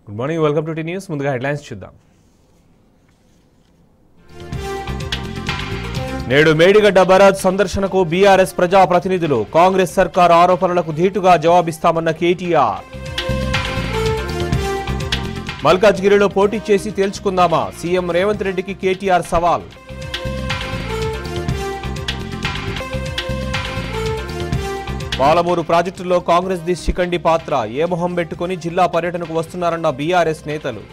Good morning, welcome to T News. ముందుగా headlines చూద్దాం. నేడు మేడిగడ్డ బరాజ్ సందర్శనకు బీఆర్ఎస్ ప్రజాప్రతినిధులు. కాంగ్రెస్ సర్కార్ ఆరోపణలకు ధీటుగా జవాబిస్తామన్న కేటీఆర్. మల్కాజ్గిరిలో పోటీ చేసి తేల్చుకుందామా? సీఎం రేవంత్ రెడ్డికి కేటీఆర్ సవాల్. పాలమూరు ప్రాజెక్టులో కాంగ్రెస్ ది శిఖండి పాత్ర. ఏ మొహం పెట్టుకుని జిల్లా పర్యటనకు వస్తున్నారన్న బీఆర్ఎస్ నేతలు.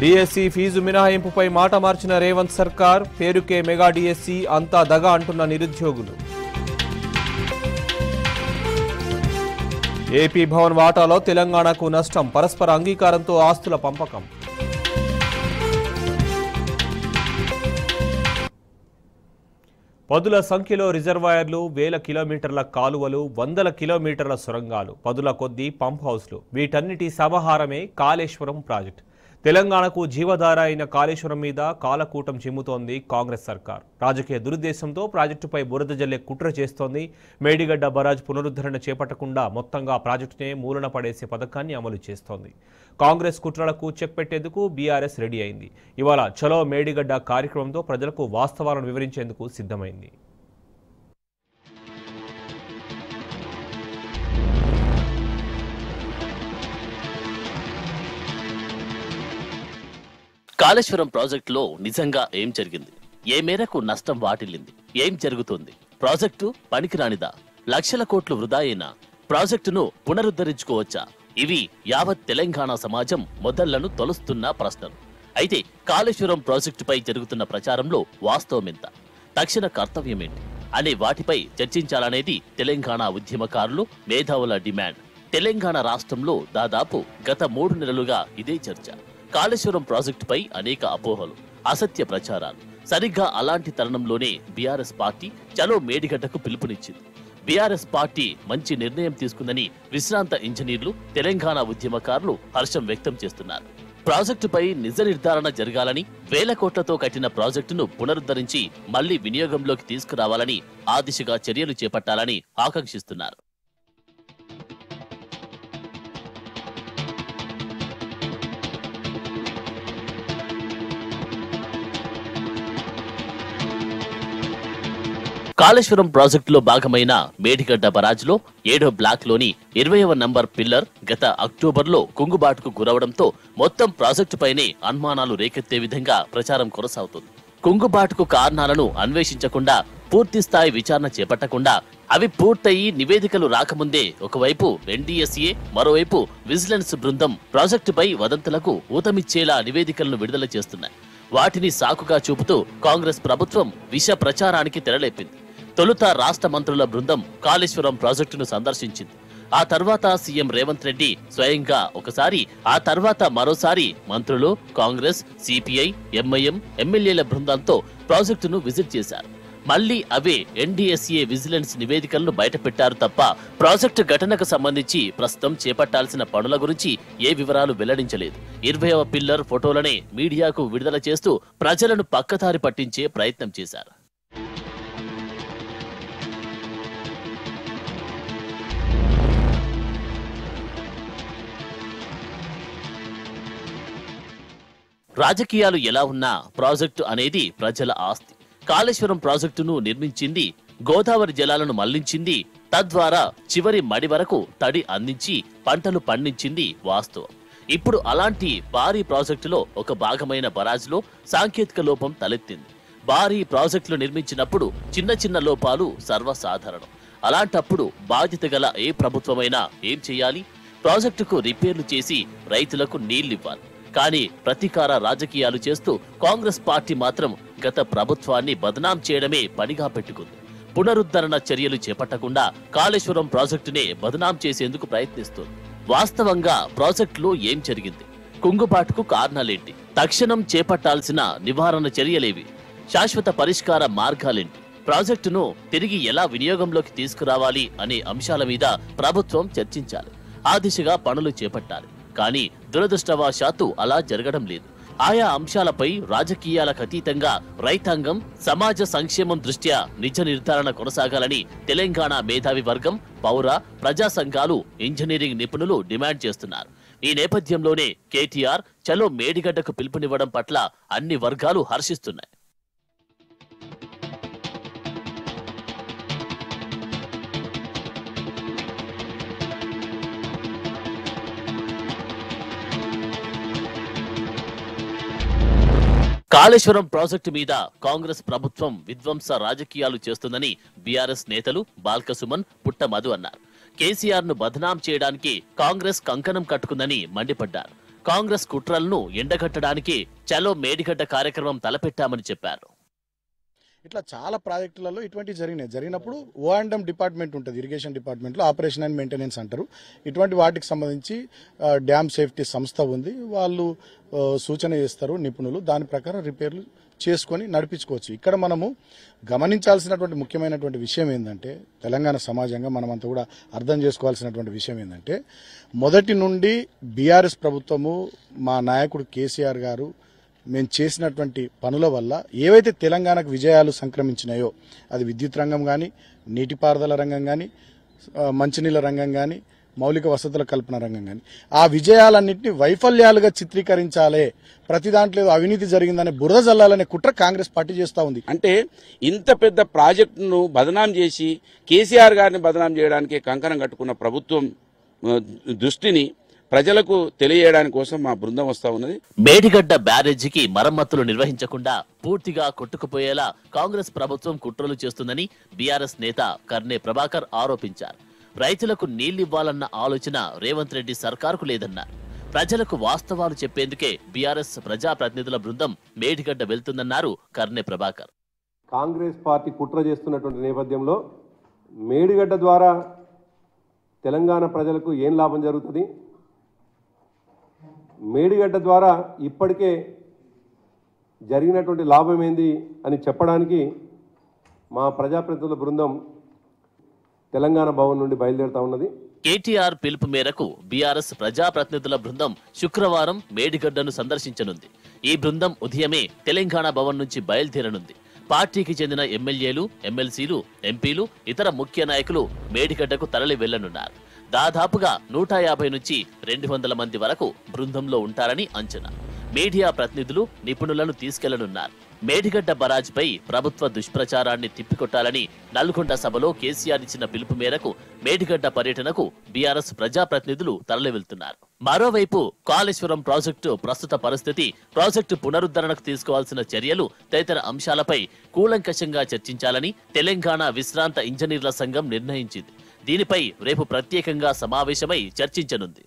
డిఎస్సి ఫీజు మినహాయింపుపై మాట మార్చిన రేవంత్ సర్కార్. పేరుకే మెగా డిఎస్సి, అంతా దగా అంటున్న నిరుద్యోగులు. ఏపీ భవన్ వాటాలో తెలంగాణకు నష్టం. పరస్పర అంగీకారంతో ఆస్తుల పంపకం. పదుల సంఖ్యలో రిజర్వాయర్లు, వేల కిలోమీటర్ల కాలువలు, వందల కిలోమీటర్ల సొరంగాలు, పదుల కొద్దీ పంప్ హౌస్లు, వీటన్నిటి సమాహారమే కాళేశ్వరం ప్రాజెక్టు. తెలంగాణకు జీవధార అయిన కాళేశ్వరం మీద కాలకూటం చిమ్ముతోంది కాంగ్రెస్ సర్కార్. రాజకీయ దురుద్దేశంతో ప్రాజెక్టుపై బురద జల్లే కుట్ర చేస్తోంది. మేడిగడ్డ బరాజ్ పునరుద్ధరణ చేపట్టకుండా మొత్తంగా ప్రాజెక్టునే మూలన పడేసే పథకాన్ని అమలు చేస్తోంది. కాంగ్రెస్ కుట్రలకు చెక్ పెట్టేందుకు బీఆర్ఎస్ రెడీ అయింది. ఇవాళ చలో మేడిగడ్డ కార్యక్రమంతో ప్రజలకు వాస్తవాలను వివరించేందుకు సిద్ధమైంది. కాళేశ్వరం ప్రాజెక్టులో నిజంగా ఏం జరిగింది? ఏ మేరకు నష్టం వాటిల్లింది? ఏం జరుగుతోంది? ప్రాజెక్టు పనికిరానిదా? లక్షల కోట్లు వృధా అయినా ప్రాజెక్టును పునరుద్ధరించుకోవచ్చా? ఇవి యావత్ తెలంగాణ సమాజం మొదళ్లను తొలుస్తున్న ప్రశ్నలు. అయితే కాళేశ్వరం ప్రాజెక్టుపై జరుగుతున్న ప్రచారంలో వాస్తవమెంత? తక్షణ కర్తవ్యమేంటి అనే వాటిపై చర్చించాలనేది తెలంగాణ ఉద్యమకారులు, మేధావుల డిమాండ్. తెలంగాణ రాష్ట్రంలో దాదాపు గత 3 నెలలుగా ఇదే చర్చ. కాళేశ్వరం ప్రాజెక్టుపై అనేక అపోహలు, అసత్య ప్రచారాలు. సరిగ్గా అలాంటి తరుణంలోనే బీఆర్ఎస్ పార్టీ చలో మేడిగడ్డకు పిలుపునిచ్చింది. బీఆర్ఎస్ పార్టీ మంచి నిర్ణయం తీసుకుందని విశ్రాంత ఇంజనీర్లు, తెలంగాణ ఉద్యమకారులు హర్షం వ్యక్తం చేస్తున్నారు. ప్రాజెక్టుపై నిజ నిర్ధారణ జరగాలని, వేల కోట్లతో కట్టిన ప్రాజెక్టును పునరుద్ధరించి మళ్లీ వినియోగంలోకి తీసుకురావాలని, ఆ దిశగా చర్యలు చేపట్టాలని ఆకాంక్షిస్తున్నారు. కాళేశ్వరం ప్రాజెక్టులో భాగమైన మేడిగడ్డ బరాజ్లో 7వ బ్లాక్లోని 20వ నంబర్ పిల్లర్ గత అక్టోబర్లో కుంగుబాటుకు గురవడంతో మొత్తం ప్రాజెక్టుపైనే అనుమానాలు రేకెత్తే విధంగా ప్రచారం కొనసాగుతుంది. కుంగుబాటుకు కారణాలను అన్వేషించకుండా, పూర్తిస్థాయి విచారణ చేపట్టకుండా, అవి పూర్తయి నివేదికలు రాకముందే ఒకవైపు ఎన్డీఎస్ఏ, మరోవైపు విజిలెన్స్ బృందం ప్రాజెక్టుపై వదంతులకు ఊతమిచ్చేలా నివేదికలను విడుదల చేస్తున్నాయి. వాటిని సాకుగా చూపుతూ కాంగ్రెస్ ప్రభుత్వం విష ప్రచారానికి తెరలేపింది. తొలుత రాష్ట్ర మంత్రుల బృందం కాళేశ్వరం ప్రాజెక్టును సందర్శించింది. ఆ తర్వాత సీఎం రేవంత్ రెడ్డి స్వయంగా ఒకసారి, ఆ తర్వాత మరోసారి మంత్రులు, కాంగ్రెస్, సిపిఐ, ఎంఐఎం ఎమ్మెల్యేల బృందంతో ప్రాజెక్టును విజిట్ చేశారు. మళ్లీ అవే ఎన్డీఎస్ఏ విజిలెన్స్ నివేదికలను బయటపెట్టారు తప్ప ప్రాజెక్టు ఘటనకు సంబంధించి ప్రస్తుతం చేపట్టాల్సిన పనుల గురించి ఏ వివరాలు వెల్లడించలేదు. 20వ పిల్లర్ ఫోటోలనే మీడియాకు విడుదల చేస్తూ ప్రజలను పక్కదారి పట్టించే ప్రయత్నం చేశారు. రాజకీయాలు ఎలా ఉన్నా ప్రాజెక్టు అనేది ప్రజల ఆస్తి. కాళేశ్వరం ప్రాజెక్టును నిర్మించింది, గోదావరి జలాలను మళ్లించింది, తద్వారా చివరి మడి వరకు తడి అందించి పంటలు పండించింది వాస్తవం. ఇప్పుడు అలాంటి భారీ ప్రాజెక్టులో ఒక భాగమైన బరాజ్లో సాంకేతిక లోపం తలెత్తింది. భారీ ప్రాజెక్టులు నిర్మించినప్పుడు చిన్న చిన్న లోపాలు సర్వసాధారణం. అలాంటప్పుడు బాధ్యత గల ఏ ప్రభుత్వమైనా ఏం చేయాలి? ప్రాజెక్టుకు రిపేర్లు చేసి రైతులకు నీళ్లివ్వాలి. కానీ ప్రతీకార రాజకీయాలు చేస్తూ కాంగ్రెస్ పార్టీ మాత్రం గత ప్రభుత్వాన్ని బదనాం చేయడమే పనిగా పెట్టుకుంది. పునరుద్ధరణ చర్యలు చేపట్టకుండా కాళేశ్వరం ప్రాజెక్టునే బదనాం చేసేందుకు ప్రయత్నిస్తోంది. వాస్తవంగా ప్రాజెక్టులో ఏం జరిగింది? కుంగుబాటుకు కారణాలేంటి? తక్షణం చేపట్టాల్సిన నివారణ చర్యలేవి? శాశ్వత పరిష్కార మార్గాలేంటి? ప్రాజెక్టును తిరిగి ఎలా వినియోగంలోకి తీసుకురావాలి అనే అంశాల మీద ప్రభుత్వం చర్చించాలి. ఆ దిశగా పనులు చేపట్టాలి. కానీ దురదృష్టవశాత్తు అలా జరగడం లేదు. ఆయా అంశాలపై రాజకీయాలకు అతీతంగా రైతాంగం సమాజ సంక్షేమం దృష్ట్యా నిజ నిర్ధారణ కొనసాగాలని తెలంగాణ మేధావి వర్గం, పౌర, ప్రజా సంఘాలు, ఇంజనీరింగ్ నిపుణులు డిమాండ్ చేస్తున్నారు. ఈ నేపథ్యంలోనే కేటీఆర్ చలో మేడిగడ్డకు పిలుపునివ్వడం పట్ల అన్ని వర్గాలు హర్షిస్తున్నాయి. కాళేశ్వరం ప్రాజెక్టు మీద కాంగ్రెస్ ప్రభుత్వం విధ్వంస రాజకీయాలు చేస్తుందని బీఆర్ఎస్ నేతలు బాల్క సుమన్, పుట్ట మధు అన్నారు. కేసీఆర్ ను బదనాం చేయడానికి కాంగ్రెస్ కంకణం కట్టుకుందని మండిపడ్డారు. కాంగ్రెస్ కుట్రలను ఎండగట్టడానికి చలో మేడిగడ్డ కార్యక్రమం తలపెట్టామని చెప్పారు. ఇట్లా చాలా ప్రాజెక్టులలో ఇటువంటి జరిగినప్పుడు O&M డిపార్ట్మెంట్ ఉంటుంది, ఇరిగేషన్ డిపార్ట్మెంట్లో ఆపరేషన్ అండ్ మెయింటెనెన్స్ అంటారు. ఇటువంటి వాటికి సంబంధించి డ్యామ్ సేఫ్టీ సంస్థ ఉంది, వాళ్ళు సూచన చేస్తారు నిపుణులు, దాని ప్రకారం రిపేర్లు చేసుకొని నడిపించుకోవచ్చు. ఇక్కడ మనము గమనించాల్సినటువంటి ముఖ్యమైనటువంటి విషయం ఏంటంటే, తెలంగాణ సమాజంగా మనమంతా కూడా అర్థం చేసుకోవాల్సినటువంటి విషయం ఏంటంటే, మొదటి నుండి బీఆర్ఎస్ ప్రభుత్వము, మా నాయకుడు కేసీఆర్ గారు మేము చేసినటువంటి పనుల వల్ల ఏవైతే తెలంగాణకు విజయాలు సంక్రమించినాయో, అది విద్యుత్ రంగం కానీ, నీటిపారుదల రంగం కానీ, మంచినీళ్ళ రంగం కానీ, మౌలిక వసతుల కల్పన రంగం కానీ, ఆ విజయాలన్నింటినీ వైఫల్యాలుగా చిత్రీకరించాలే, ప్రతి దాంట్లో అవినీతి జరిగిందనే బురద జల్లాలనే కుట్ర కాంగ్రెస్ పార్టీ చేస్తూ ఉంది. అంటే ఇంత పెద్ద ప్రాజెక్టును బదనాం చేసి కేసీఆర్ గారిని బదనాం చేయడానికి కంకణం కట్టుకున్న ప్రభుత్వం దృష్టిని ప్రజలకు తెలియజేయడానికి కోసం మా బృందం వస్తా ఉన్నది. మేడిగడ్డ బ్యారేజీకి మరమ్మతులు నిర్వహించకుండా పూర్తిగా కొట్టుకుపోయేలా కాంగ్రెస్ ప్రభుత్వం కుట్రలు చేస్తుందని బీఆర్ఎస్ నేత కర్నే ప్రభాకర్ ఆరోపించారు. రైతులకు నీళ్లివ్వాలన్న ఆలోచన రేవంత్ రెడ్డి సర్కారుకు లేదన్నారు. ప్రజలకు వాస్తవాలు చెప్పేందుకే బీఆర్ఎస్ ప్రజాప్రతినిధుల బృందం మేడిగడ్డ వెళ్తుందన్నారు కర్నే ప్రభాకర్. కాంగ్రెస్ పార్టీ కుట్ర చేస్తున్నటువంటి నేపథ్యంలో మేడిగడ్డ ద్వారా తెలంగాణ ప్రజలకు ఏం లాభం జరుగుతుంది, మేడిగడ్డ ద్వారా ఇప్పటికే జరిగినటువంటి లాభం ఏంది అని చెప్పడానికి మా ప్రజాప్రతినిధుల బృందం తెలంగాణ భవన్ నుండి బయలుదేరుతా ఉన్నది. కేటీఆర్ పిలుపు మేరకు బీఆర్ఎస్ ప్రజాప్రతినిధుల బృందం శుక్రవారం మేడిగడ్డను సందర్శించనుంది. ఈ బృందం ఉదయమే తెలంగాణ భవన్ నుంచి బయలుదేరనుంది. పార్టీకి చెందిన ఎమ్మెల్యేలు, ఎమ్మెల్సీలు, ఎంపీలు, ఇతర ముఖ్య నాయకులు మేడిగడ్డకు తరలి వెళ్లనున్నారు. దాదాపుగా 150 నుంచి 200 మంది వరకు బృందంలో ఉంటారని అంచనా. మీడియా ప్రతినిధులు, నిపుణులను తీసుకెళ్లనున్నారు. మేడిగడ్డ బరాజ్పై ప్రభుత్వ దుష్ప్రచారాన్ని తిప్పికొట్టాలని నల్గొండ సభలో కేసీఆర్ ఇచ్చిన పిలుపు మేరకు మేడిగడ్డ పర్యటనకు బీఆర్ఎస్ ప్రజాప్రతినిధులు తరలి వెళ్తున్నారు. మరోవైపు కాళేశ్వరం ప్రాజెక్టు ప్రస్తుత పరిస్థితి, ప్రాజెక్టు పునరుద్ధరణకు తీసుకోవాల్సిన చర్యలు తదితర అంశాలపై కూలంకషంగా చర్చించాలని తెలంగాణ విశ్రాంత ఇంజనీర్ల సంఘం నిర్ణయించింది. దీనిపై రేపు ప్రత్యేకంగా సమావేశమై చర్చించనుంది.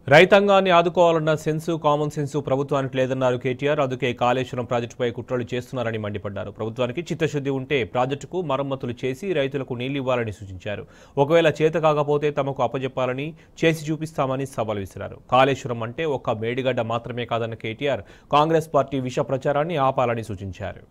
రైతాంగాన్ని ఆదుకోవాలన్న సెన్సు, కామన్ సెన్సు ప్రభుత్వానికి లేదన్నారు కేటీఆర్. అందుకే కాళేశ్వరం ప్రాజెక్టుపై కుట్రలు చేస్తున్నారని మండిపడ్డారు. ప్రభుత్వానికి చిత్తశుద్ధి ఉంటే ప్రాజెక్టుకు మరమ్మతులు చేసి రైతులకు నీళ్లు ఇవ్వాలని సూచించారు. ఒకవేళ చేత కాకపోతే తమకు అప్పజెప్పాలని, చేసి చూపిస్తామని సవాల్ విసిరారు. కాళేశ్వరం అంటే ఒక్క మేడిగడ్డ మాత్రమే కాదన్న కేటీఆర్ కాంగ్రెస్ పార్టీ విష ప్రచారాన్ని ఆపాలని సూచించారు.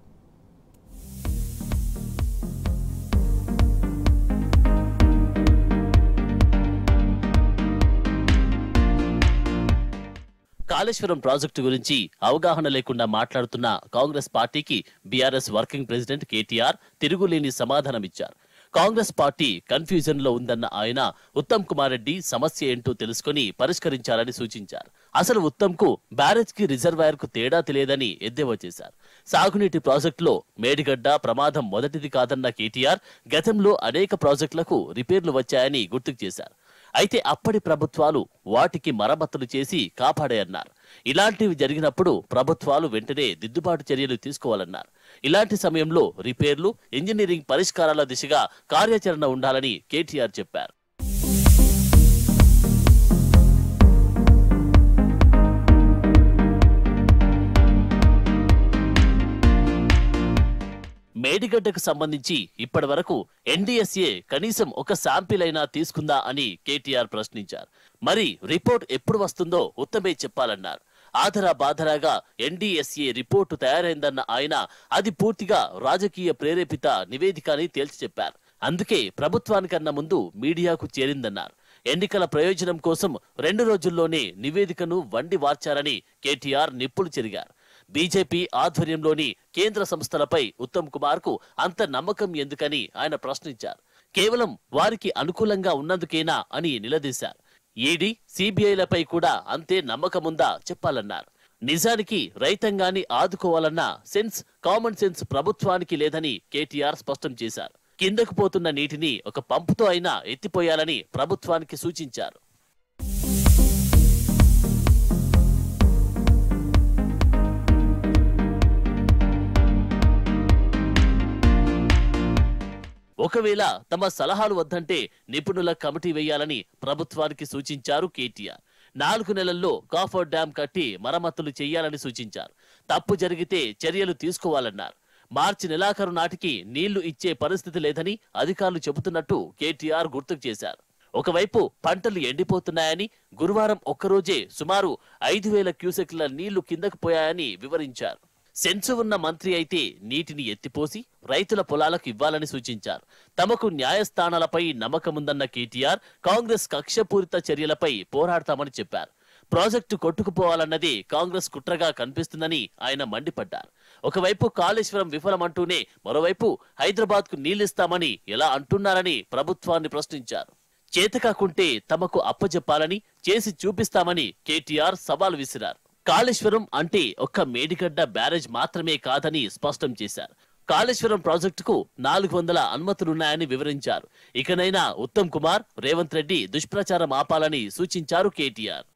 కాళేశ్వరం ప్రాజెక్టు గురించి అవగాహన లేకుండా మాట్లాడుతున్న కాంగ్రెస్ పార్టీకి బీఆర్ఎస్ వర్కింగ్ ప్రెసిడెంట్ కేటీఆర్ తిరుగులేని సమాధానమిచ్చారు. కాంగ్రెస్ పార్టీ కన్ఫ్యూజన్ లో ఉందన్న ఆయన ఉత్తమ్ కుమార్ రెడ్డి సమస్య ఏంటో తెలుసుకుని పరిష్కరించాలని సూచించారు. అసలు ఉత్తమ్ కు బ్యారేజ్ కి రిజర్వాయర్ కు తేడా తెలియదని ఎద్దేవా చేశారు. సాగునీటి ప్రాజెక్టులో మేడిగడ్డ ప్రమాదం మొదటిది కాదన్న కేటీఆర్ గతంలో అనేక ప్రాజెక్టులకు రిపేర్లు వచ్చాయని గుర్తుకు చేశారు. అయితే అప్పటి ప్రభుత్వాలు వాటికి మరమ్మతులు చేసి కాపాడాయన్నారు. ఇలాంటివి జరిగినప్పుడు ప్రభుత్వాలు వెంటనే దిద్దుబాటు చర్యలు తీసుకోవాలన్నారు. ఇలాంటి సమయంలో రిపేర్లు, ఇంజనీరింగ్ పరిష్కారాల దిశగా కార్యాచరణ ఉండాలని కేటీఆర్ చెప్పారు. మేడిగడ్డకు సంబంధించి ఇప్పటి వరకు ఎన్డీఎస్ఏ కనీసం ఒక శాంపిల్ అయినా తీసుకుందా అని కేటీఆర్ ప్రశ్నించారు. మరి రిపోర్ట్ ఎప్పుడు వస్తుందో ఉత్తమే చెప్పాలన్నారు. ఆధారా బాధరాగా ఎన్డీఎస్ఏ రిపోర్టు తయారైందన్న ఆయన అది పూర్తిగా రాజకీయ ప్రేరేపిత నివేదిక అని తేల్చి చెప్పారు. అందుకే ప్రభుత్వానికన్నా ముందు మీడియాకు చేరిందన్నారు. ఎన్నికల ప్రయోజనం కోసం 2 రోజుల్లోనే నివేదికను వండి వార్చారని కేటీఆర్ నిప్పులు చెరిగారు. బీజేపీ ఆధ్వర్యంలోని కేంద్ర సంస్థలపై ఉత్తమ్ కుమార్ కు అంత నమ్మకం ఎందుకని ఆయన ప్రశ్నించారు. కేవలం వారికి అనుకూలంగా ఉన్నందుకేనా అని నిలదీశారు. ఈడీ, సిబిఐలపై కూడా అంతే నమ్మకముందా చెప్పాలన్నారు. నిజానికి రైతాంగాన్ని ఆదుకోవాలన్న కామన్ సెన్స్ ప్రభుత్వానికి లేదని కేటీఆర్ స్పష్టం చేశారు. కిందకు పోతున్న నీటిని ఒక పంపుతో అయినా ఎత్తిపోయాలని ప్రభుత్వానికి సూచించారు. ఒకవేళ తమ సలహాలు వద్దంటే నిపుణుల కమిటీ వేయాలని ప్రభుత్వానికి సూచించారు కేటీఆర్. 4 నెలల్లో కాఫర్ డ్యాం కట్టి మరమ్మతులు చేయాలని సూచించారు. తప్పు జరిగితే చర్యలు తీసుకోవాలన్నారు. మార్చి నెలాఖరు నాటికి నీళ్లు ఇచ్చే పరిస్థితి లేదని అధికారులు చెబుతున్నట్టు కేటీఆర్ గుర్తుకు చేశారు. ఒకవైపు పంటలు ఎండిపోతున్నాయని, గురువారం ఒక్కరోజే సుమారు 5,000 క్యూసెక్ల నీళ్లు కిందకు పోయాయని వివరించారు. సెన్సు ఉన్న మంత్రి అయితే నీటిని ఎత్తిపోసి రైతుల పొలాలకు ఇవ్వాలని సూచించారు. తమకు న్యాయస్థానాలపై నమ్మకముందన్న కేటీఆర్ కాంగ్రెస్ కక్షపూరిత చర్యలపై పోరాడతామని చెప్పారు. ప్రాజెక్టు కొట్టుకుపోవాలన్నది కాంగ్రెస్ కుట్రగా కనిపిస్తుందని ఆయన మండిపడ్డారు. ఒకవైపు కాళేశ్వరం విఫలమంటూనే మరోవైపు హైదరాబాద్ కు నీళ్లిస్తామని ఎలా అంటున్నారని ప్రభుత్వాన్ని ప్రశ్నించారు. చేతకాకుంటే తమకు అప్పజెప్పాలని, చేసి చూపిస్తామని కేటీఆర్ సవాల్ విసిరారు. కాళేశ్వరం అంటే ఒక్క మేడిగడ్డ బ్యారేజ్ మాత్రమే కాదని స్పష్టం చేశారు. కాళేశ్వరం ప్రాజెక్టుకు 400 అనుమతులున్నాయని వివరించారు. ఇకనైనా ఉత్తమ్ కుమార్, రేవంత్ రెడ్డి దుష్ప్రచారం ఆపాలని సూచించారు కేటీఆర్.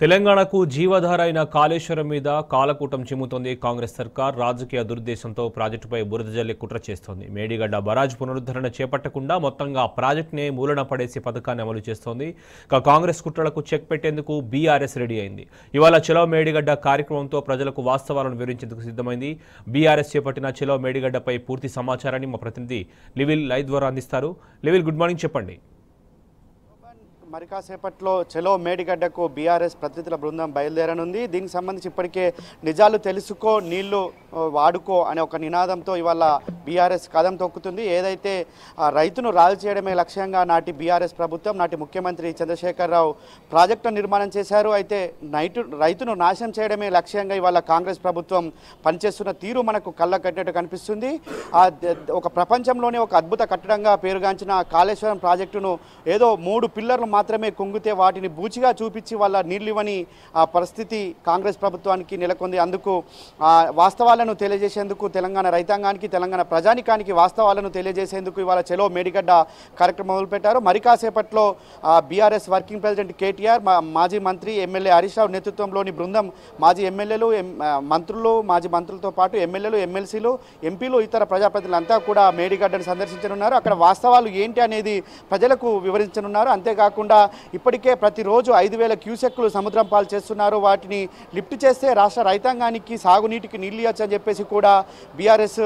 తెలంగాణకు జీవధార అయిన కాళేశ్వరం మీద కాలకూటం చిమ్ముతోంది కాంగ్రెస్ సర్కార్. రాజకీయ దురుద్దేశంతో ప్రాజెక్టుపై బురద జల్లే కుట్ర చేస్తోంది. మేడిగడ్డ బరాజ్ పునరుద్ధరణ చేపట్టకుండా మొత్తంగా ప్రాజెక్టునే మూలన పడేసి పథకాన్ని అమలు చేస్తోంది. కాంగ్రెస్ కుట్రలకు చెక్ పెట్టేందుకు బీఆర్ఎస్ రెడీ అయింది. ఇవాళ చలో మేడిగడ్డ కార్యక్రమంతో ప్రజలకు వాస్తవాలను వివరించేందుకు సిద్ధమైంది. బీఆర్ఎస్ చేపట్టిన చలో మేడిగడ్డపై పూర్తి సమాచారాన్ని మా ప్రతినిధి లివిల్ లైవ్ ద్వారా అందిస్తారు. లివిల్, గుడ్ మార్నింగ్, చెప్పండి. మరి కాసేపట్లో చలో మేడిగడ్డకు బీఆర్ఎస్ ప్రతినిధుల బృందం బయలుదేరనుంది. దీనికి సంబంధించి ఇప్పటికే నిజాలు తెలుసుకో, నీళ్లు వాడుకో అనే ఒక నినాదంతో ఇవాళ బీఆర్ఎస్ కదం తొక్కుతుంది. ఏదైతే రైతును రాజు చేయడమే లక్ష్యంగా నాటి బీఆర్ఎస్ ప్రభుత్వం, నాటి ముఖ్యమంత్రి చంద్రశేఖరరావు ప్రాజెక్టు నిర్మాణం చేశారు. అయితే రైతును నాశనం చేయడమే లక్ష్యంగా ఇవాళ కాంగ్రెస్ ప్రభుత్వం పనిచేస్తున్న తీరు మనకు కళ్ళ కట్టినట్టు కనిపిస్తుంది. ఒక ప్రపంచంలోనే ఒక అద్భుత కట్టడంగా పేరుగాంచిన కాళేశ్వరం ప్రాజెక్టును ఏదో 3 పిల్లర్లు మాత్రమే కుంగితే వాటిని బూచిగా చూపించి వాళ్ళ నీళ్ళు ఇవ్వని పరిస్థితి కాంగ్రెస్ ప్రభుత్వానికి నెలకొంది. అందుకు వాస్తవాలను తెలియజేసేందుకు తెలంగాణ రైతాంగానికి, తెలంగాణ ప్రజానికానికి వాస్తవాలను తెలియజేసేందుకు ఇవాళ చలో మేడిగడ్డ కార్యక్రమం మొదలుపెట్టారు. మరి కాసేపట్లో బీఆర్ఎస్ వర్కింగ్ ప్రెసిడెంట్ కేటీఆర్, మాజీ మంత్రి ఎమ్మెల్యే హరీష్ రావు నేతృత్వంలోని బృందం మాజీ ఎమ్మెల్యేలు, మంత్రులు, మాజీ మంత్రులతో పాటు ఎమ్మెల్యేలు, ఎమ్మెల్సీలు, ఎంపీలు, ఇతర ప్రజాప్రతినిధులంతా కూడా మేడిగడ్డను సందర్శించనున్నారు. అక్కడ వాస్తవాలు ఏంటి అనేది ప్రజలకు వివరించనున్నారు. అంతేకాకుండా ఇప్పటికే ప్రతిరోజు 5,000 క్యూసెక్లు సముద్రం పాలు చేస్తున్నారు. వాటిని లిఫ్ట్ చేస్తే రాష్ట్ర రైతాంగానికి సాగునీటికి నీళ్ళు ఇవ్వచ్చు అని చెప్పేసి కూడా బీఆర్ఎస్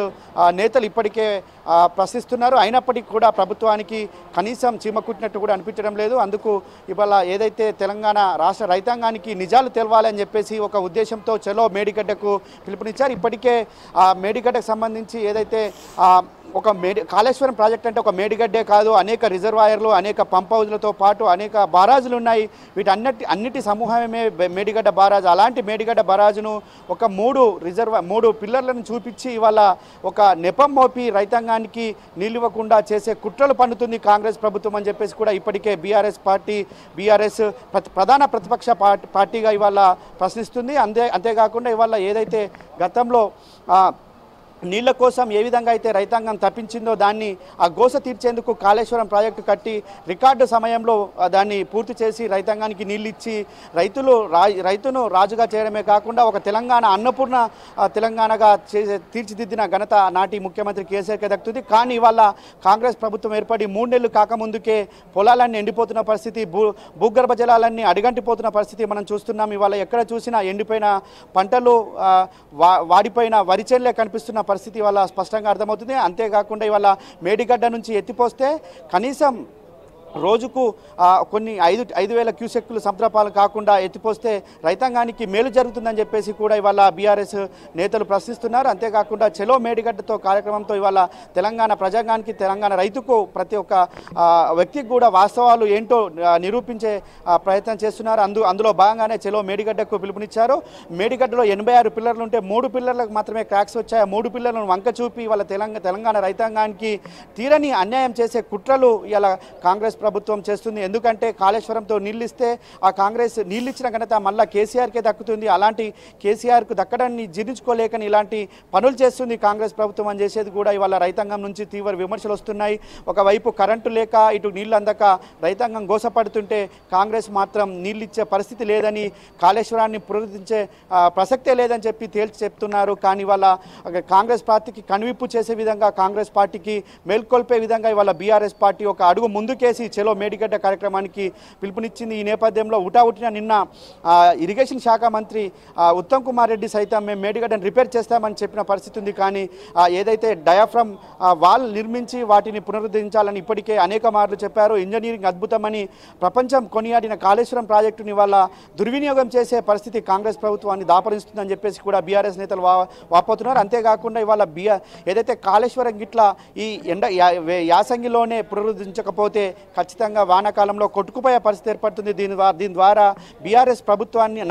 నేతలు ఇప్పటికే ప్రశ్నిస్తున్నారు. అయినప్పటికీ కూడా ప్రభుత్వానికి కనీసం చీమకుట్టినట్టు కూడా అనిపించడం లేదు. అందుకు ఇవాళ ఏదైతే తెలంగాణ రాష్ట్ర రైతాంగానికి నిజాలు తెలవాలని చెప్పేసి ఒక ఉద్దేశంతో చలో మేడిగడ్డకు పిలుపునిచ్చారు. ఇప్పటికే మేడిగడ్డకు సంబంధించి ఏదైతే కాళేశ్వరం ప్రాజెక్ట్ అంటే ఒక మేడిగడ్డే కాదు, అనేక రిజర్వాయర్లు, అనేక పంప్ హౌజ్లతో పాటు అనేక బారాజులు ఉన్నాయి. అన్నిటి సమూహమే మేడిగడ్డ బారాజు. అలాంటి మేడిగడ్డ బారాజును ఒక 3 పిల్లర్లను చూపించి ఇవాళ ఒక నెపం మోపి రైతాంగానికి నీళ్ళు ఇవ్వకుండా చేసే కుట్రలు పన్నుతుంది కాంగ్రెస్ ప్రభుత్వం అని చెప్పేసి కూడా ఇప్పటికే బీఆర్ఎస్ ప్రధాన ప్రతిపక్ష పార్టీగా ఇవాళ ప్రశ్నిస్తుంది. అంతేకాకుండా ఇవాళ ఏదైతే గతంలో నీళ్ల కోసం ఏ విధంగా అయితే రైతాంగం తప్పించిందో దాన్ని ఆ గోస తీర్చేందుకు కాళేశ్వరం ప్రాజెక్టు కట్టి రికార్డు సమయంలో దాన్ని పూర్తి చేసి రైతాంగానికి నీళ్ళు ఇచ్చి రైతును రాజుగా చేయడమే కాకుండా ఒక తెలంగాణ అన్నపూర్ణ తెలంగాణగా తీర్చిదిద్దిన ఘనత నాటి ముఖ్యమంత్రి కేసీఆర్కే దక్కుతుంది. కానీ ఇవాళ కాంగ్రెస్ ప్రభుత్వం ఏర్పడి 3 నెలలు కాకముందుకే పొలాలన్నీ ఎండిపోతున్న పరిస్థితి, భూగర్భ జలాలన్నీ అడిగంటిపోతున్న పరిస్థితి మనం చూస్తున్నాం. ఇవాళ ఎక్కడ చూసినా ఎండిపోయిన పంటలు, వాడిపోయిన వరి చేనులే కనిపిస్తున్న పరిస్థితి వల్ల స్పష్టంగా అర్థమవుతుంది. అంతేకాకుండా ఇవాళ మేడిగడ్డ నుంచి ఎత్తిపోస్తే కనీసం రోజుకు కొన్ని 5,000 క్యూసెక్కులు సముద్రపాలు కాకుండా ఎత్తిపోస్తే రైతాంగానికి మేలు జరుగుతుందని చెప్పేసి కూడా ఇవాళ బీఆర్ఎస్ నేతలు ప్రశ్నిస్తున్నారు. అంతేకాకుండా చలో మేడిగడ్డతో కార్యక్రమంతో ఇవాళ తెలంగాణ ప్రజాంగానికి, తెలంగాణ రైతుకు, ప్రతి ఒక్క వ్యక్తికి కూడా వాస్తవాలు ఏంటో నిరూపించే ప్రయత్నం చేస్తున్నారు. అందులో భాగంగానే చలో మేడిగడ్డకు పిలుపునిచ్చారు. మేడిగడ్డలో 86 పిల్లర్లు ఉంటే 3 పిల్లర్లకు మాత్రమే క్రాక్స్ వచ్చాయి. 3 పిల్లర్లను వంక చూపి ఇవాళ తెలంగాణ రైతాంగానికి తీరని అన్యాయం చేసే కుట్రలు ఇలా కాంగ్రెస్ ప్రభుత్వం చేస్తుంది. ఎందుకంటే కాళేశ్వరంతో నీళ్ళు ఇస్తే ఆ కాంగ్రెస్ నీళ్ళు ఇచ్చిన ఘనత మళ్ళా కేసీఆర్కే దక్కుతుంది. అలాంటి కేసీఆర్కు దక్కడాన్ని జీర్ణించుకోలేకని ఇలాంటి పనులు చేస్తుంది కాంగ్రెస్ ప్రభుత్వం అని చేసేది కూడా ఇవాళ రైతాంగం నుంచి తీవ్ర విమర్శలు వస్తున్నాయి. ఒకవైపు కరెంటు లేక ఇటు నీళ్ళు అందక రైతాంగం గోసపడుతుంటే కాంగ్రెస్ మాత్రం నీళ్ళు ఇచ్చే పరిస్థితి లేదని, కాళేశ్వరాన్ని పునరుద్ధరించే ప్రసక్తే లేదని చెప్పి తేల్చి చెప్తున్నారు. కానీ ఇవాళ కాంగ్రెస్ పార్టీకి కనువిప్పు చేసే విధంగా, కాంగ్రెస్ పార్టీకి మేల్కొల్పే విధంగా ఇవాళ బీఆర్ఎస్ పార్టీ ఒక అడుగు ముందుకేసి చలో మేడిగడ్డ కార్యక్రమానికి పిలుపునిచ్చింది. ఈ నేపథ్యంలో ఉటావుటిన నిన్న ఇరిగేషన్ శాఖ మంత్రి ఉత్తమ్ కుమార్ రెడ్డి సైతం మేము మేడిగడ్డను రిపేర్ చేస్తామని చెప్పిన పరిస్థితి ఉంది. కానీ ఏదైతే డయాఫ్రమ్ వాల్ నిర్మించి వాటిని పునరుద్ధరించాలని ఇప్పటికే అనేక మార్లు చెప్పారు. ఇంజనీరింగ్ అద్భుతమని ప్రపంచం కొనియాడిన కాళేశ్వరం ప్రాజెక్టుని వల్ల దుర్వినియోగం చేసే పరిస్థితి కాంగ్రెస్ ప్రభుత్వాన్ని దాపరిస్తుందని చెప్పేసి కూడా బీఆర్ఎస్ నేతలు వాపోతున్నారు. అంతేకాకుండా ఇవాళ ఏదైతే కాళేశ్వరం గిట్లా ఈ యాసంగిలోనే పునరుద్ధరించకపోతే ఖచ్చితంగా వానాకాలంలో కొట్టుకుపోయే పరిస్థితి ఏర్పడుతుంది. దీని ద్వారా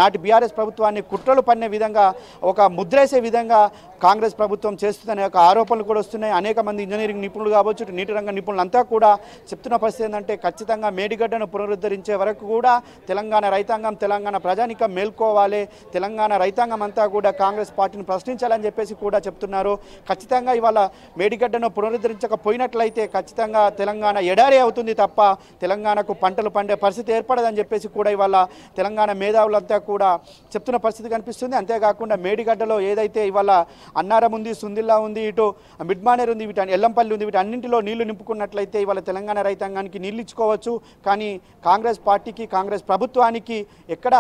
నాటి బీఆర్ఎస్ ప్రభుత్వాన్ని కుట్రలు పన్నే విధంగా, ఒక ముద్రేసే విధంగా కాంగ్రెస్ ప్రభుత్వం చేస్తుందనే ఒక ఆరోపణలు కూడా వస్తున్నాయి. అనేక మంది ఇంజనీరింగ్ నిపుణులు కావచ్చు, నీటి రంగ నిపుణులు అంతా కూడా చెప్తున్న పరిస్థితి ఏంటంటే ఖచ్చితంగా మేడిగడ్డను పునరుద్ధరించే వరకు కూడా తెలంగాణ రైతాంగం, తెలంగాణ ప్రజానికం మేల్కోవాలి, తెలంగాణ రైతాంగం అంతా కూడా కాంగ్రెస్ పార్టీని ప్రశ్నించాలని చెప్పేసి కూడా చెప్తున్నారు. ఖచ్చితంగా ఇవాళ మేడిగడ్డను పునరుద్ధరించకపోయినట్లయితే ఖచ్చితంగా తెలంగాణ ఎడారి అవుతుంది తప్ప తెలంగాణకు పంటలు పండే పరిస్థితి ఏర్పడదని చెప్పేసి కూడా ఇవాళ తెలంగాణ మేధావులంతా కూడా చెప్తున్న పరిస్థితి కనిపిస్తుంది. అంతేకాకుండా మేడిగడ్డలో ఏదైతే ఇవాళ అన్నారం ఉంది, సుందిల్లా ఉంది, ఇటు మిడ్మానేర్ ఉంది, ఎల్లంపల్లి ఉంది, వీటన్నింటిలో నీళ్లు నింపుకున్నట్లయితే ఇవాళ తెలంగాణ రైతాంగానికి నీళ్ళు ఇచ్చుకోవచ్చు. కానీ కాంగ్రెస్ పార్టీకి, కాంగ్రెస్ ప్రభుత్వానికి ఎక్కడ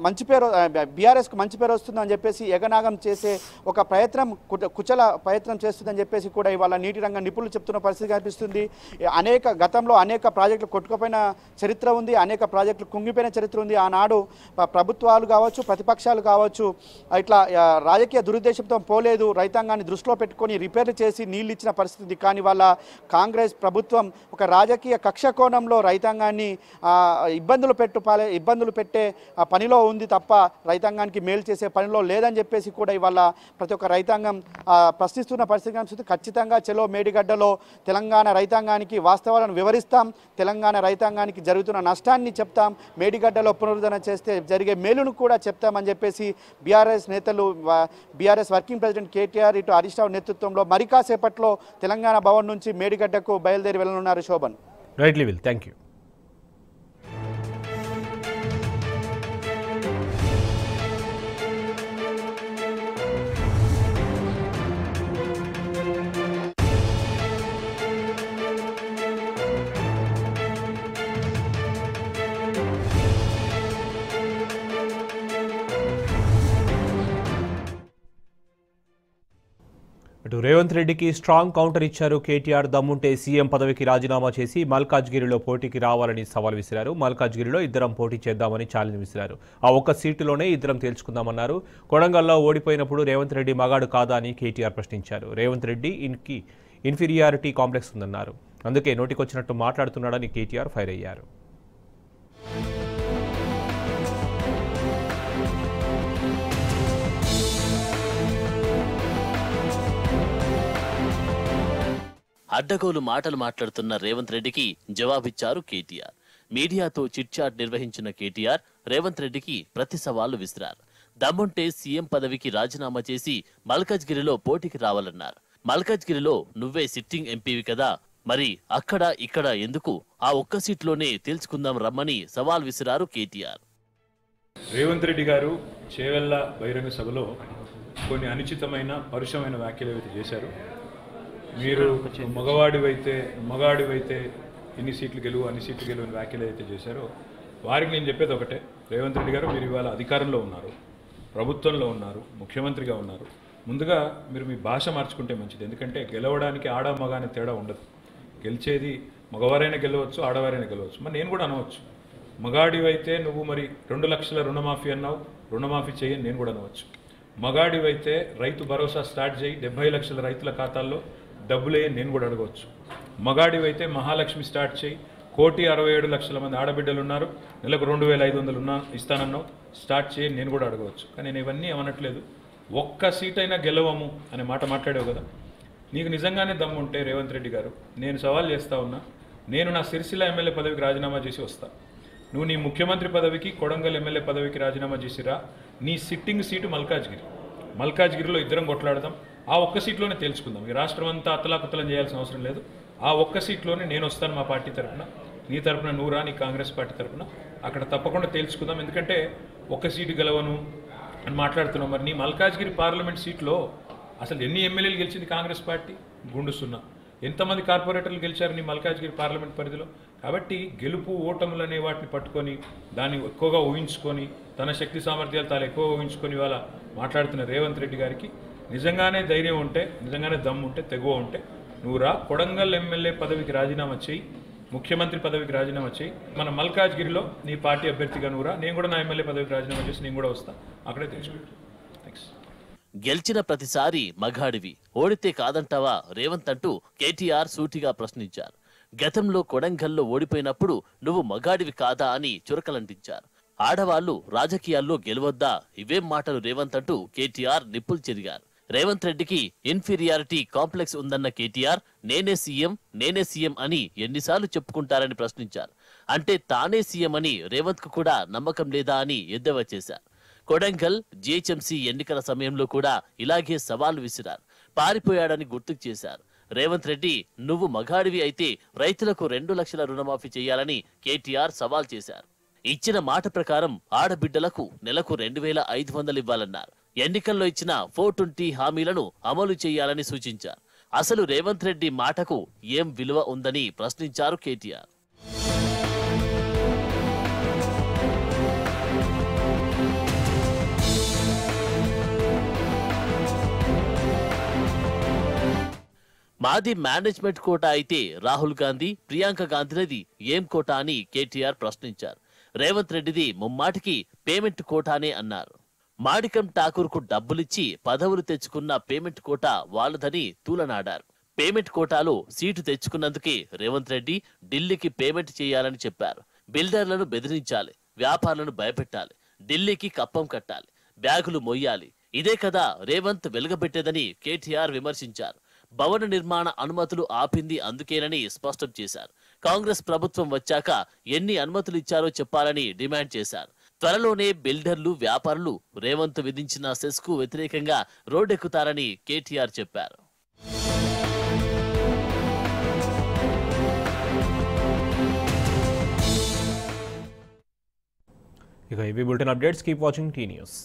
మంచి పేరు, బీఆర్ఎస్కు మంచి పేరు వస్తుందని చెప్పేసి ఎగనాగం చేసే ఒక ప్రయత్నం, కుచల ప్రయత్నం చేస్తుందని చెప్పేసి కూడా ఇవాళ నీటి రంగ నిపుణులు చెప్తున్న పరిస్థితి కనిపిస్తుంది. గతంలో అనేక ప్రాజెక్టులు కొట్టుకుపోయిన చరిత్ర ఉంది, అనేక ప్రాజెక్టులు కుంగిపోయిన చరిత్ర ఉంది. ఆనాడు ప్రభుత్వాలు కావచ్చు, ప్రతిపక్షాలు కావచ్చు, ఇట్లా రాజకీయ దురుద్దేశంతో పోలేదు, రైతాంగాన్ని దృష్టిలో పెట్టుకొని రిపేర్లు చేసి నీళ్ళు ఇచ్చిన పరిస్థితి. కానీ వాళ్ళ కాంగ్రెస్ ప్రభుత్వం ఒక రాజకీయ కక్ష కోణంలో రైతాంగాన్ని ఇబ్బందులు పెట్టే పనిలో ఉంది తప్ప రైతాంగానికి మేలు చేసే పనిలో లేదని చెప్పేసి కూడా ఇవాళ ప్రతి ఒక్క రైతాంగం ప్రశ్నిస్తున్న పరిస్థితి కనిపిస్తుంది. ఖచ్చితంగా చలో మేడిగడ్డలో తెలంగాణ రైతాంగానికి వాస్తవాలను వివరిస్తాం, తెలంగాణ రైతాంగానికి జరుగుతున్న నష్టాన్ని చెప్తాం, మేడిగడ్డలో పునరుద్ధరణ చేస్తే జరిగే మేలును కూడా చెప్తామని చెప్పేసి బీఆర్ఎస్ నేతలు, బీఆర్ఎస్ వర్కింగ్ ప్రెసిడెంట్ కేటీఆర్, ఇటు హరీష్ రావు నేతృత్వంలో మరి కాసేపట్లో తెలంగాణ భవన్ నుంచి మేడిగడ్డకు బయలుదేరి వెళ్ళనున్నారు. శోభన్. రైట్ లివిల్, థ్యాంక్ యూ. అటు రేవంత్ రెడ్డికి స్ట్రాంగ్ కౌంటర్ ఇచ్చారు కేటీఆర్. దమ్ముంటే సీఎం పదవికి రాజీనామా చేసి మల్కాజ్గిరిలో పోటీకి రావాలని సవాల్ విసిరారు. మల్కాజ్గిరిలో ఇద్దరం పోటీ చేద్దామని ఛాలెంజ్ విసిరారు. ఆ ఒక్క సీటులోనే ఇద్దరం తేల్చుకుందామన్నారు. కొడంగల్లో ఓడిపోయినప్పుడు రేవంత్ రెడ్డి మగాడు కాదా అని కేటీఆర్ ప్రశ్నించారు. రేవంత్ రెడ్డి ఇన్ఫీరియారిటీ కాంప్లెక్స్ ఉందన్నారు. అందుకే నోటికొచ్చినట్టు మాట్లాడుతున్నాడని కేటీఆర్ ఫైర్ అయ్యారు. అడ్డగోలు మాటలు మాట్లాడుతున్న రేవంత్ రెడ్డికి జవాబిచ్చారు కేటీఆర్. మీడియాతో చిట్ చాట్ నిర్వహించిన కేటీఆర్ రేవంత్ రెడ్డికి ప్రతి సవాళ్లు విసిరారు. దమ్ముంటే సీఎం పదవికి రాజీనామా చేసి మల్కాజ్గిరిలో పోటీకి రావాలన్నారు. మల్కాజ్గిరిలో నువ్వే సిట్టింగ్ ఎంపీవి కదా, మరి అక్కడ ఇక్కడ ఎందుకు, ఆ ఒక్క సీట్లోనే తేల్చుకుందాం రమ్మని సవాల్ విసిరారు కేటీఆర్. రేవంత్ రెడ్డి గారు చేవెళ్ల బహిరంగ సభలో కొన్ని అనుచితమైన పరుషమైన వ్యాఖ్యలు అయితే చేశారు. మీరు మగాడివైతే ఇన్ని సీట్లు గెలువు అన్ని సీట్లు గెలువు అని వ్యాఖ్యలు అయితే చేశారో వారికి నేను చెప్పేది ఒకటే, రేవంత్ రెడ్డి గారు మీరు ఇవాళ అధికారంలో ఉన్నారు, ప్రభుత్వంలో ఉన్నారు, ముఖ్యమంత్రిగా ఉన్నారు. ముందుగా మీరు మీ భాష మార్చుకుంటే మంచిది. ఎందుకంటే గెలవడానికి ఆడ మగ అనే తేడా ఉండదు. గెలిచేది మగవారైనా గెలవచ్చు, ఆడవారైనా గెలవచ్చు. మరి నేను కూడా అనవచ్చు, మగాడివైతే నువ్వు మరి 2 లక్షల రుణమాఫీ అన్నావు, రుణమాఫీ చేయని నేను కూడా అనవచ్చు. మగాడివైతే రైతు భరోసా స్టార్ట్ చేయి, 70 లక్షల రైతుల ఖాతాల్లో డబ్బులేయని నేను కూడా అడగవచ్చు. మగాడివైతే మహాలక్ష్మి స్టార్ట్ చేయి, 1,67,00,000 మంది ఆడబిడ్డలు ఉన్నారు, నెలకు 2,500 ఇస్తానన్నావు, స్టార్ట్ చేయని నేను కూడా అడగవచ్చు. కానీ నేను ఇవన్నీ ఏమనట్లేదు. ఒక్క సీట్ అయినా గెలవము అనే మాట మాట్లాడావు కదా, నీకు నిజంగానే దమ్ము ఉంటే రేవంత్ రెడ్డి గారు నేను సవాల్ చేస్తా ఉన్నా, నేను నా సిరిసిల్ల ఎమ్మెల్యే పదవికి రాజీనామా చేసి వస్తా. నువ్వు నీ ముఖ్యమంత్రి పదవికి, కొడంగల్ ఎమ్మెల్యే పదవికి రాజీనామా చేసిరా. నీ సిట్టింగ్ సీటు మల్కాజ్గిరిలో ఇద్దరం కొట్లాడదాం. ఆ ఒక్క సీట్లోనే తేల్చుకుందాం. ఈ రాష్ట్రం అంతా అతలాకుతలం చేయాల్సిన అవసరం లేదు. ఆ ఒక్క సీట్లోనే నేను వస్తాను మా పార్టీ తరఫున, నీ తరఫున నువ్వురా, నీ కాంగ్రెస్ పార్టీ తరఫున. అక్కడ తప్పకుండా తేల్చుకుందాం. ఎందుకంటే ఒక్క సీటు గెలవను అని మాట్లాడుతున్నావు. మరి నీ మల్కాజ్గిరి పార్లమెంట్ సీట్లో అసలు ఎన్ని ఎమ్మెల్యేలు గెలిచింది కాంగ్రెస్ పార్టీ? గుండు సున్నా. ఎంతమంది కార్పొరేటర్లు గెలిచారు నీ మల్కాజ్గిరి పార్లమెంట్ పరిధిలో? కాబట్టి గెలుపు ఓటములు అనే వాటిని పట్టుకొని దాన్ని ఎక్కువగా ఊహించుకొని తన శక్తి సామర్థ్యాలు తాను ఎక్కువగా ఊహించుకొని ఇవాళ మాట్లాడుతున్న రేవంత్ రెడ్డి గారికి నిజంగానే ధైర్యం ఉంటే, నిజంగానే దమ్ము ఉంటే, తెగువ ఉంటే నువ్వు రా, కొడంగల్ ఎమ్మెల్యే పదవికి రాజీనామా చేయి, ముఖ్యమంత్రి పదవికి రాజీనామా చేయి. మన మల్కాజ్గిరిలో నీ పార్టీ అభ్యర్థిగా నువ్వు రా, నేను కూడా నా ఎమ్మెల్యే పదవికి రాజీనామా చేసి నేను కూడా వస్తా, అక్కడే తెలుసుకుంటా. థ్యాంక్స్. గెలిచిన ప్రతిసారి మగాడివి, ఓడితే కాదంటావా రేవంత్ అంటూ కేటీఆర్ సూటిగా ప్రశ్నించారు. గతంలో కొడంగల్లో ఓడిపోయినప్పుడు నువ్వు మగాడివి కాదా అని చురకలంటించారు. ఆడవాళ్లు రాజకీయాల్లో గెలవద్దా, ఇవేం మాటలు రేవంత్ అంటూ కేటీఆర్ నిప్పులు చెరిగారు. రేవంత్ రెడ్డికి ఇన్ఫీరియారిటీ కాంప్లెక్స్ ఉందన్న కేటీఆర్ నేనే సీఎం అని ఎన్నిసార్లు చెప్పుకుంటారని ప్రశ్నించారు. అంటే తానే సీఎం అని రేవంత్ కు కూడా నమ్మకం లేదా అని ఎద్దేవా చేశారు. కొడంగల్ జీహెచ్ఎంసీ ఎన్నికల సమయంలో కూడా ఇలాగే సవాల్ విసిరారు. పారిపోయాడని గుర్తుకు చేశారు. రేవంత్ రెడ్డి నువ్వు మగాడివి అయితే రైతులకు 2 లక్షల రుణమాఫీ చేయాలని కేటీఆర్ సవాల్ చేశారు. ఇచ్చిన మాట ప్రకారం ఆడబిడ్డలకు నెలకు 2,500 ఇవ్వాలన్నారు. ఎన్నికల్లో ఇచ్చిన 420 హామీలను అమలు చేయాలని సూచించారు. అసలు రేవంత్ రెడ్డి మాటకు ఏం విలువ ఉందని ప్రశ్నించారు కేటీఆర్. మాది మేనేజ్మెంట్ కోటా అయితే రాహుల్ గాంధీ, ప్రియాంక గాంధీలది ఏం కోటా అని కేటీఆర్ ప్రశ్నించారు. రేవంత్ రెడ్డిది ముమ్మాటికి పేమెంట్ కోటానే అన్నారు. మాణికం ఠాకూర్ కు డబ్బులిచ్చి పదవులు తెచ్చుకున్న పేమెంట్ కోటా వాళ్ళదని తూలనాడారు. పేమెంట్ కోటాలో సీటు తెచ్చుకున్నందుకే రేవంత్ రెడ్డి ఢిల్లీకి పేమెంట్ చేయాలని చెప్పారు. బిల్డర్లను బెదిరించాలి, వ్యాపారులను భయపెట్టాలి, ఢిల్లీకి కప్పం కట్టాలి, బ్యాగులు మొయ్యాలి. ఇదే కదా రేవంత్ వెలుగబెట్టేదని కేటీఆర్ విమర్శించారు. భవన నిర్మాణ అనుమతులు ఆపింది అందుకేనని స్పష్టం చేశారు. కాంగ్రెస్ ప్రభుత్వం వచ్చాక ఎన్ని అనుమతులు ఇచ్చారో చెప్పాలని డిమాండ్ చేశారు. త్వరలోనే బిల్డర్లు, వ్యాపారులు రేవంత్ విధించిన సెస్ కు వ్యతిరేకంగా రోడ్డెక్కుతారని కేటీఆర్ చెప్పారు. ఇక ఇవి bulletin updates. Keep watching tea news.